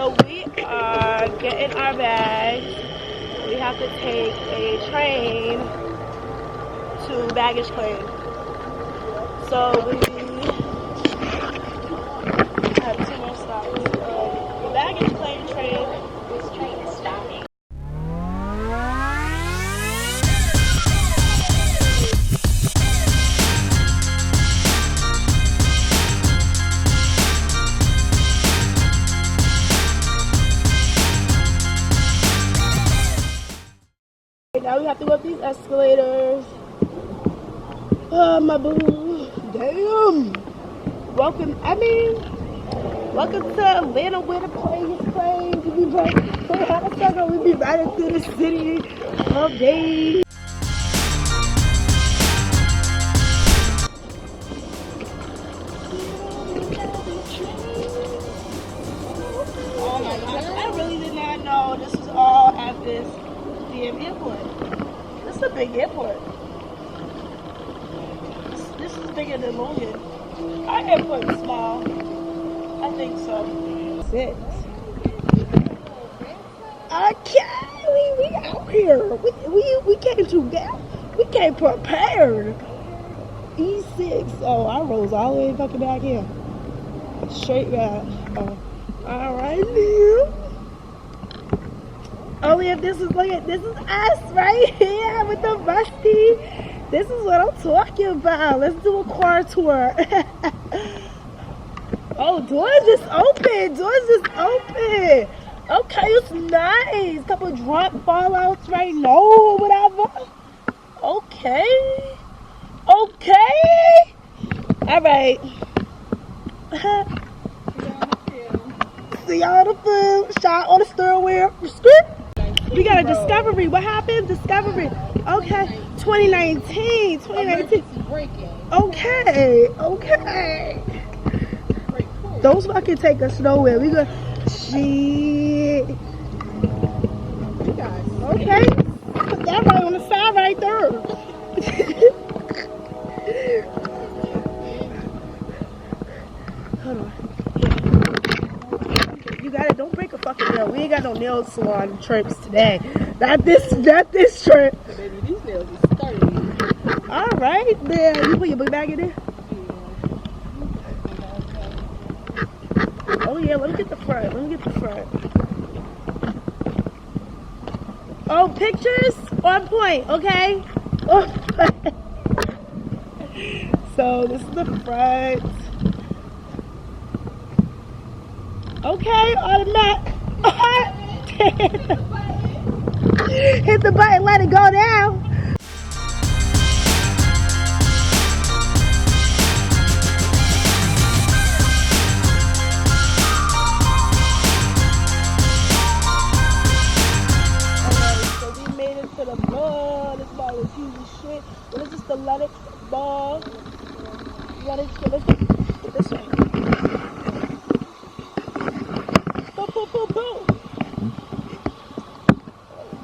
So we are getting our bags. We have to take a train to baggage claim. So we have 2 more stops. The baggage claim train. This train is stopping. Now we have to go up these escalators. Oh, my boo. Damn. Welcome to Atlanta where the plane is playing. We be riding through the city all day. Oh my gosh, I really did not know this was all at this damn airport. This is a big airport. This is bigger than Logan. Our airport is small. I think so. 6. Okay, we out here. We came together. We came prepared. E6. Oh, I rose all the way fucking back here. Straight back. Oh. All right, Leo. Oh yeah, this is us right here with the Rusty. This is what I'm talking about. Let's do a car tour. Oh, doors just open. Okay, it's nice. Couple drunk fallouts right now or whatever. Okay. All right. See y'all on the food. Shot on the steering wheel. We got a Discovery. What happened? Discovery. Okay. 2019. Okay. Those fucking take us nowhere. We go. Shit. Okay. Put that right on the side right there. Hold on. You got it. Don't break a fucking nail. We ain't got no nail salon trips today. Not this trip. Baby, these nails are sturdy. All right, then. You put your book bag in there? Oh, yeah. Let me get the front. Oh, pictures? On point, okay? So, this is the front. Okay, automatic. Hit the button, let it go down. Alright, so we made it to the ball. This ball is huge as shit. What is this, the Lennox ball? Let's get this way.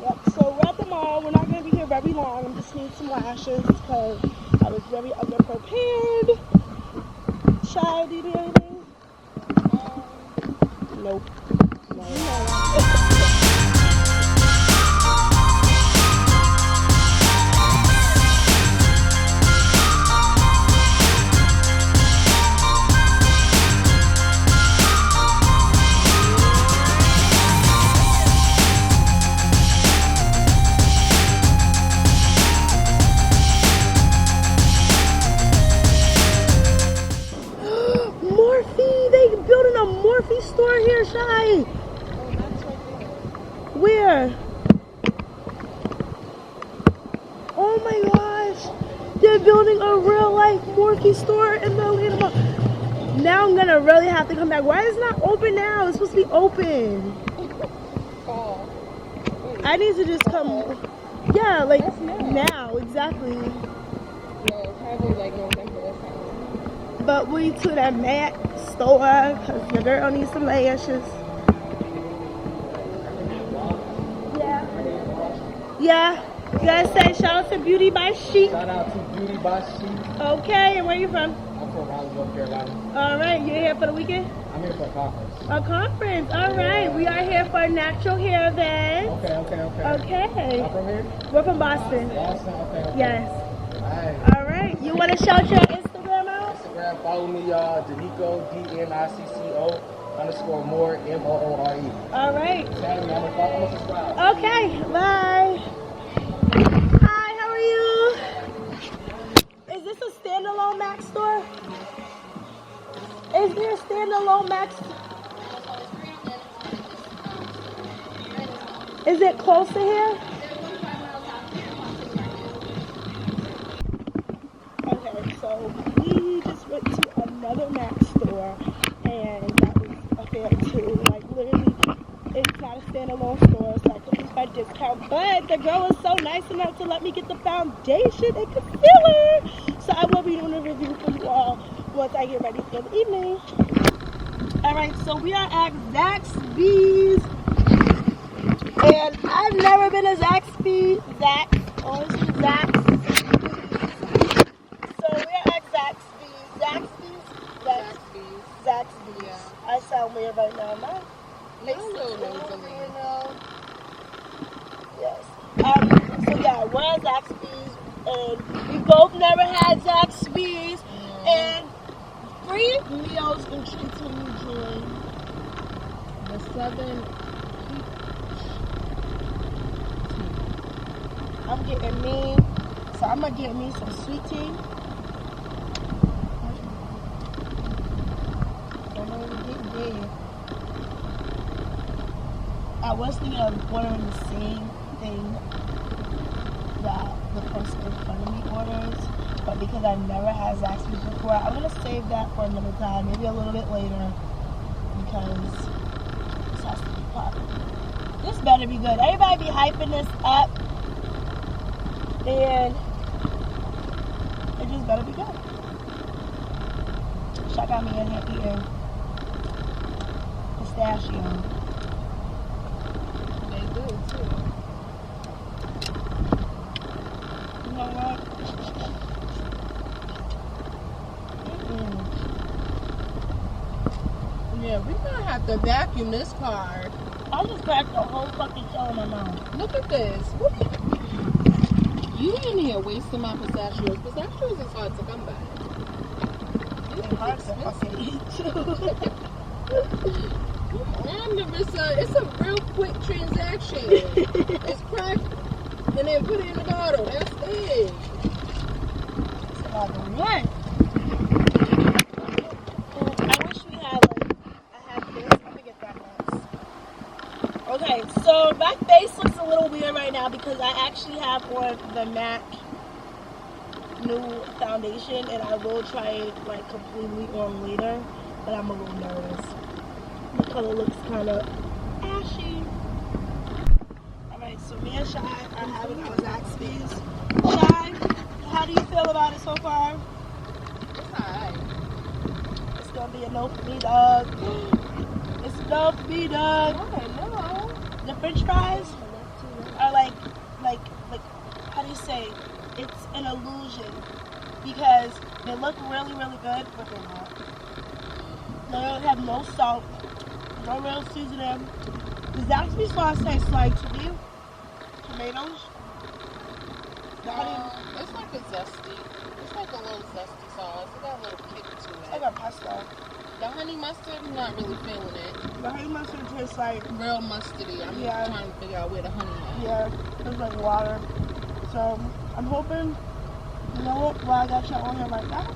Yep, so we're at the mall. We're not going to be here very long. I'm just need some lashes because I was very underprepared. Shy, do you do anything? Nope. No. Store here, Shy. Oh, that's right there. Where? Oh my gosh. They're building a real life Morphe store in the Atlanta Mall. Now I'm gonna really have to come back. Why is it not open now? It's supposed to be open. Oh. I need to just come. Yeah, like now, exactly. No, probably like November or something. But we to that MAC store because your girl needs some lashes. Yeah. You gotta say shout out to Beauty by Chic. Shout out to Beauty by Chic. Okay, and where you from? I'm from Raleigh, North Carolina. Alright, you here for the weekend? I'm here for a conference. A conference. All right. We are here for a natural hair event. Okay. I'm from here? We're from Boston. Boston? Okay. Yes. Alright. All right. You want to shout your Instagram out? Instagram, follow me, y'all. Denico, DNICCO _ more, MOORE. All right. Tag me, I'm gonna subscribe. Okay. Bye. Hi. How are you? Is this a standalone Mac store? Is there a standalone Mac store? Is it close to here? Okay, so we just went to another Mac store, and that was a fair too. Like literally, it's not a standalone store, so I could use my discount. But the girl was so nice enough to let me get the foundation and concealer. So I will be doing a review for you all once I get ready for the evening. All right, so we are at Zaxbys. And I've never been to Zaxbys. Zax. So we're at Zaxbys. Zaxbys. Yeah. I sound weird right now. My No, nosily. Yes. So yeah, we're at Zaxbys, and we both never had Zaxbys, and free meals and treats when you join. The Southern. I'm getting me, so I'm gonna get me some sweet tea. I was thinking of ordering the same thing that the person in front of me orders, but because I never had Zaxby's before, I'm gonna save that for another time, maybe a little bit later, because this has to be popping. This better be good. Everybody be hyping this up. And it just better be good. Shaq got me in here eating pistachio. They do too. You know what? Yeah, we're gonna have to vacuum this car. I just cracked the whole fucking shell in my mouth. Look at this. What are you in here wasting my pistachios? Pistachios is hard to come by. It's hard to fucking eat too. And it's a real quick transaction. It's cracked and then put it in the bottle. That's it. It's about the one. I wish we had I have this. Let me get that next. Okay, so my face looks a little weird right now because I actually have on the MAC new foundation, and I will try it like completely on later, but I'm a little nervous. The color looks kind of ashy. Alright, so me and Shy are having our Zaxbys. Shy, how do you feel about it so far? It's alright. It's gonna be a no for me, dog. It's a no for me, dog. No. The French fries are like, how do you say? It's an illusion because they look really, really good, but they're not. They don't have no salt, no real seasoning. The Zaxby's sauce tastes like to you? Tomatoes? The honey, It's like a zesty. It's like a little zesty sauce. It got a little kick to it's it. like a pesto. The honey mustard, I'm not really feeling it. The honey mustard tastes like, Real mustardy. I'm Yeah. trying to figure out where the honey is. yeah, it's like water. So I'm hoping, you know what, while I got y'all on here right now,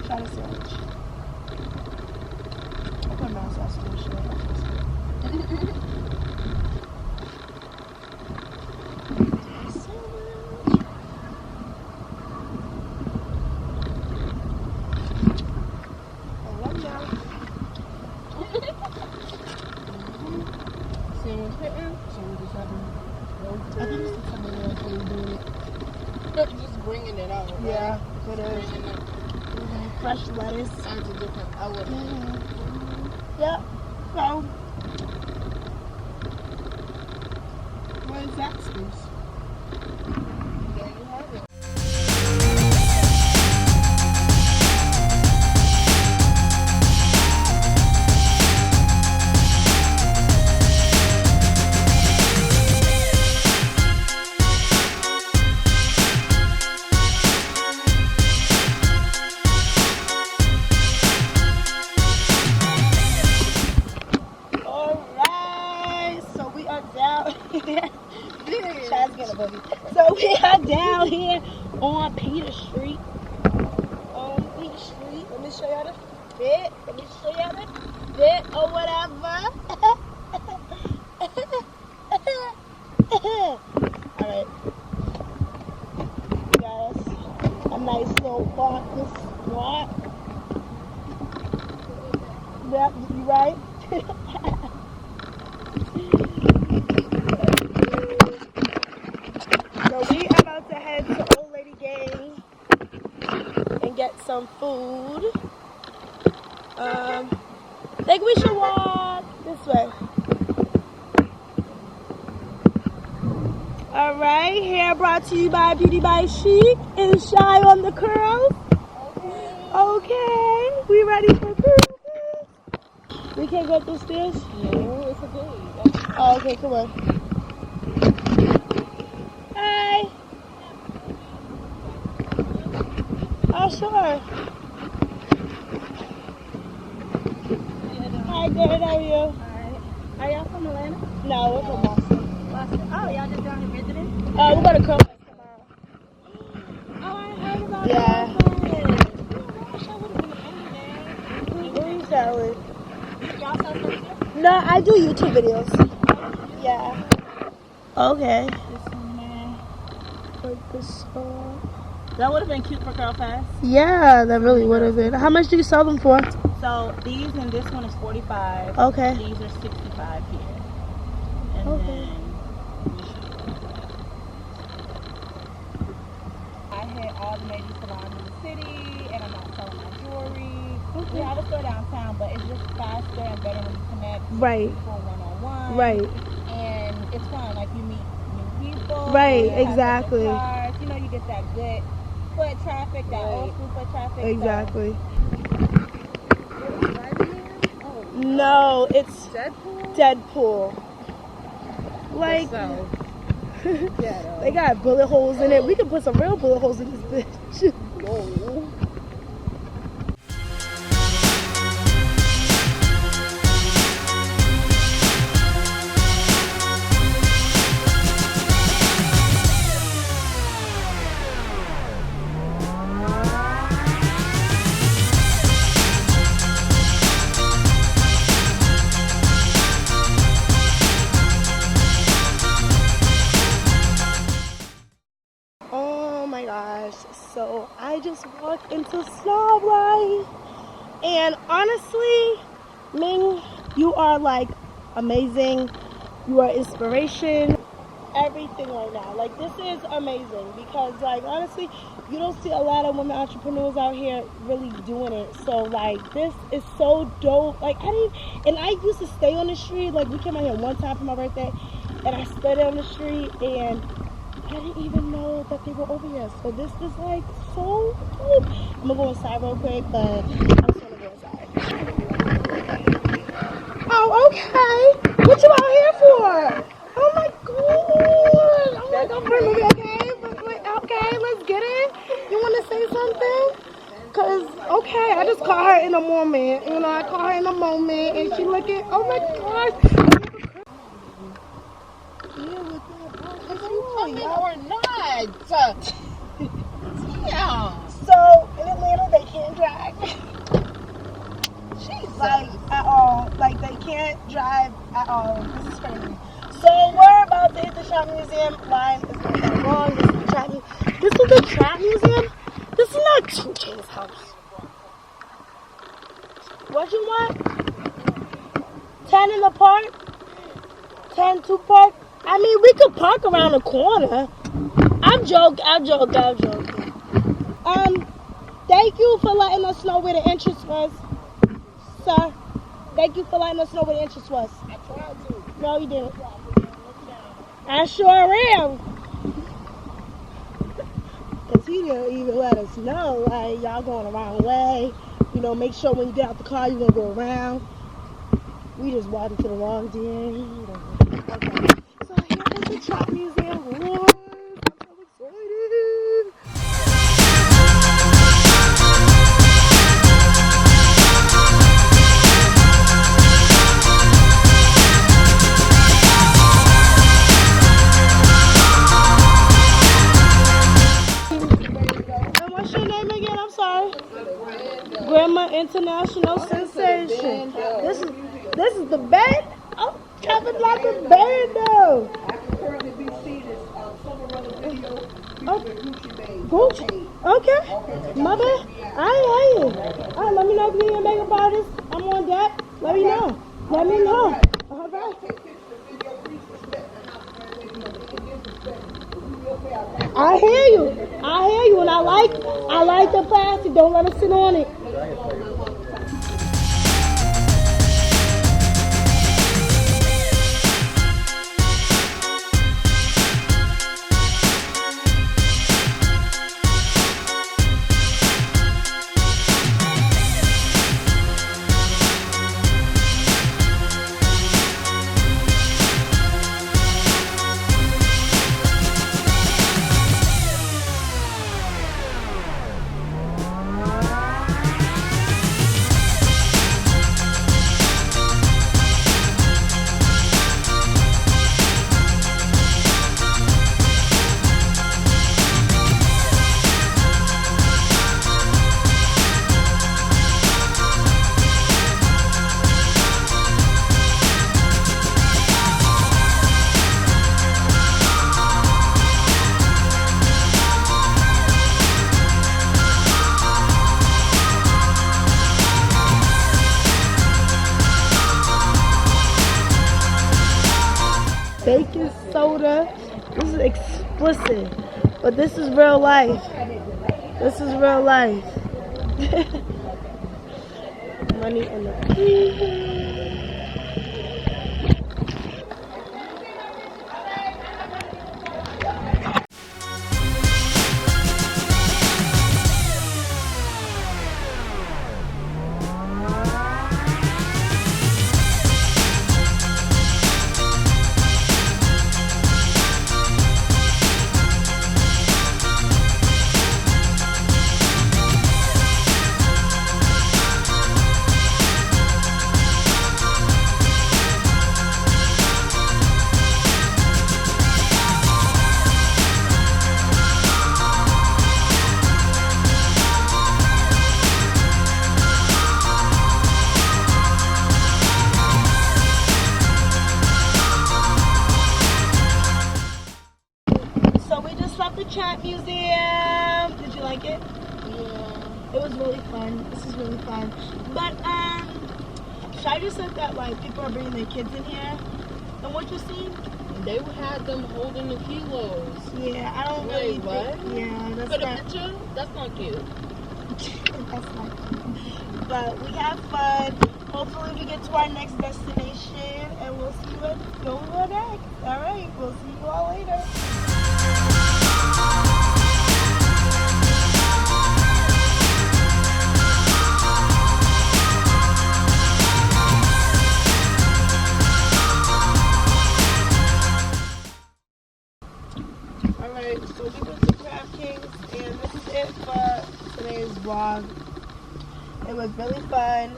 try the sandwich. I put no sauce on this shit. Sandwich hitting? I think it's the time of year they do it. Just bringing it out. Right? Yeah, it is. Bringing it Fresh lettuce. adds a different element. Yep. So, what is Zaxbys? There you have it. down here. Chad's getting a boogie. So we are down here on Peter Street. Let me show y'all the fit. Or whatever. Alright. Guys, a nice little parking spot. Yep, you right? So we are about to head to Old Lady Gang and get some food. Think we should walk this way. Alright, hair brought to you by Beauty by Chic and Shy on the curls. Okay, we ready for cruising? We can't go up those stairs? No, it's okay. Oh, okay, come on. Hi. Oh, sure. Hi, good. How are you? Alright. Are y'all from Atlanta? No, we're from Boston. Boston. Oh, y'all just down here visiting? We're going to Curl Fest tomorrow. Oh, I heard about Yeah. that. Oh, I wish I would have been in there. What are you selling? Y'all sell something? No, I do YouTube videos. Yeah. Okay. This one there. Like this store. That would have been cute for Curl Fest. Yeah, that really would have been. How much do you sell them for? So these and this one is 45. Okay. These are 65 here. And Okay. then I hit all the major salons in the city, and I'm not selling my jewelry. We have a store downtown, but it's just faster and better when you connect Right. people one-on-one. Right. And it's fun. Like you meet new people. Right, you have exactly. different cars. You know, you get that good foot traffic, that old school foot traffic. Exactly. Oh, No, it's Deadpool? Deadpool. Like, So, ghetto. they got bullet holes in it. We can put some real bullet holes in this bitch. Whoa. Oh my gosh. So I just walked into Snob Life. And honestly, Ming, you are like amazing. You are inspiration. Everything right now. Like, this is amazing because, like, honestly, you don't see a lot of women entrepreneurs out here really doing it. So, like, this is so dope. Like, I used to stay on the street. Like, we came out here one time for my birthday, and I stood on the street, and I didn't even know that they were over here. So this is like so dope. I'm gonna go inside real quick, but I just wanna go inside. Oh, okay. What you out here for? Oh my god. Oh my god, movie, okay, let's get it. You wanna say something? Cause okay, I just caught her in a moment. You know, I caught her in a moment and she looking, oh my gosh. Or not. Yeah. So in Atlanta they can't drive. Jesus. Like at all. Like they can't drive at all. This is crazy. So we're about to hit the Trap Museum. Line is going to be long. This is the Trap Museum. This is the Trap Museum? This is not 2 Chainz house. What you want? 10 in the park? 10 to park? I mean, we could park around the corner. I'm joking. Thank you for letting us know where the entrance was, sir. Thank you for letting us know where the entrance was. I tried to. No, you didn't. I sure am. Because he didn't even let us know, like, y'all going the wrong way. You know, make sure when you get out the car, you're going to go around. We just walked into the wrong thing. Okay. So here is the Trap Museum. What? I'm so excited. the band. I'm chopping like a band though. I can currently be seen as Silverella video featuring Gucci Mane. Gucci. Okay. My bad. I hear you. Alright, let me know if you need a makeup artist. I'm on that. Let me know. Let me know. All right. I hear you. And I like the plastic. Don't let us sit on it. Baking soda. This is explicit, but this is real life. This is real life. Money in the Chat Museum. Did you like it? Yeah. It was really fun. This is really fun. But Shai just said that like people are bringing their kids in here. And what you see? They had them holding the kilos. Yeah, I don't really think. Yeah, that's for the not picture. That's not cute. that's not cute. But we have fun. Hopefully we get to our next destination and we'll see what going on next. Alright, we'll see you all later. Alright, so we went to Crab Kings and this is it for today's vlog. It was really fun.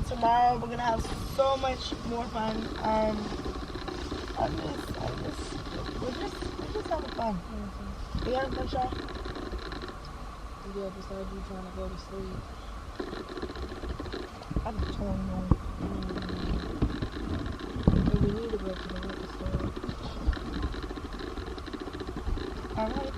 Tomorrow we're gonna have so much more fun. We're just having fun. You having fun, Shaw? Yeah, besides you trying to go to sleep. I'm torn on. But we need to go to the liquor store. Alright.